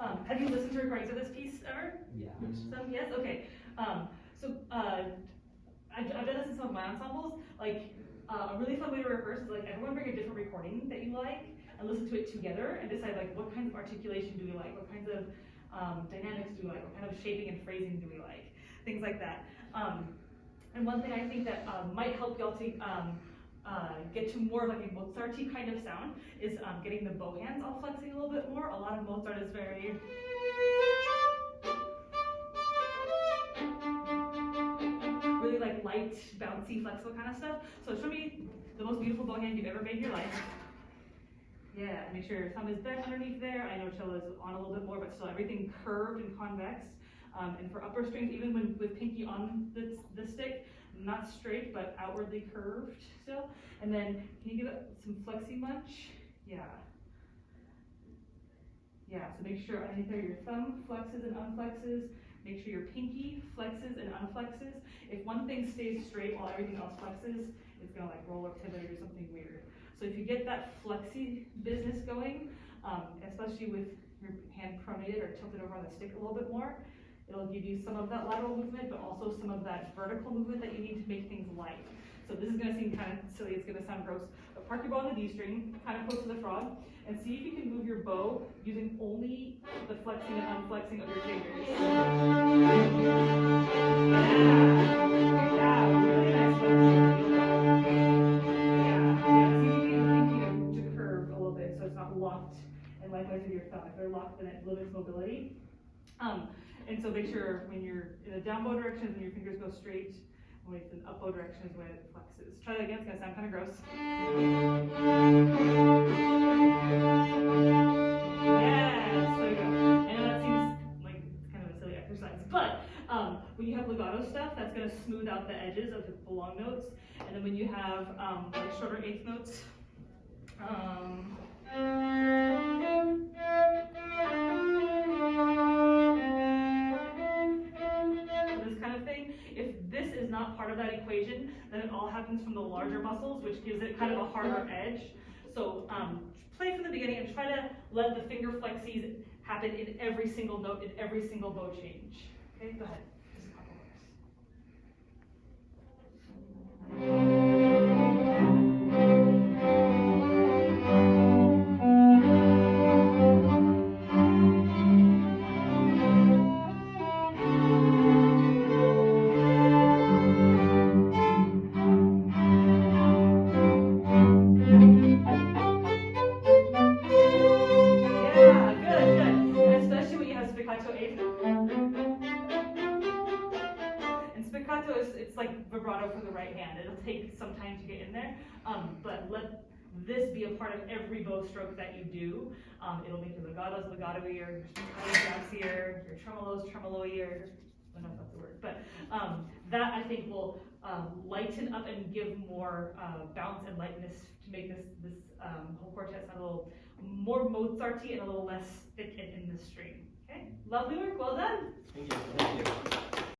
Have you listened to recordings of this piece ever? Yeah. Some, yes? Okay. I've done this in some of my ensembles. Like, a really fun way to rehearse is like everyone bring a different recording that you like and listen to it together and decide like what kinds of articulation do we like, what kinds of dynamics do we like, what kind of shaping and phrasing do we like, things like that. And one thing I think that might help y'all to get to more of like a Mozart-y kind of sound is getting the bow hands all flexing a little bit more. A lot of Mozart is very really like light, bouncy, flexible kind of stuff. So show me the most beautiful bow hand you've ever made in your life. Yeah, make sure your thumb is bent underneath there. I know cello is on a little bit more, but still everything curved and convex. And for upper strings, even when with pinky on the stick, not straight, but outwardly curved still. And then, can you give it some flexy munch? Yeah. Yeah, so make sure underneath there your thumb flexes and unflexes. Make sure your pinky flexes and unflexes. If one thing stays straight while everything else flexes, it's gonna like roll or pivot or do something weird. So if you get that flexy business going, especially with your hand pronated or tilted over on the stick a little bit more, it'll give you some of that lateral movement, but also some of that vertical movement that you need to make things light. So this is gonna seem kind of silly, it's gonna sound gross, but park your bow on the D string, kind of close to the frog, and see if you can move your bow using only the flexing and unflexing of your fingers. Yeah, good job, really nice flexing. Yeah, see if you can get your pinky to curve a little bit so it's not locked, and likewise with your thumb. If they're locked, then it limits mobility. And so make sure when you're in a down bow direction, when your fingers go straight, when it's an up bow direction is when it flexes. Try that again, it's gonna sound kind of gross. Yes, there you go. I know that seems like it's kind of a silly exercise, but when you have legato stuff, that's gonna smooth out the edges of the long notes. And then when you have like shorter eighth notes, this kind of thing, if this is not part of that equation, then it all happens from the larger muscles, which gives it kind of a harder edge. So play from the beginning and try to let the finger flexies happen in every single note, in every single bow change. Okay, go ahead. Just a couple more. It's like vibrato for the right hand. It'll take some time to get in there, but let this be a part of every bow stroke that you do. It'll make your legatos legato-y, your bouncier, your tremolos tremolo-y, I don't know if that's the word, but that I think will lighten up and give more bounce and lightness to make this whole quartet sound a little more Mozart-y and a little less thick and in the string. Okay, lovely work, well done. Thank you. Thank you.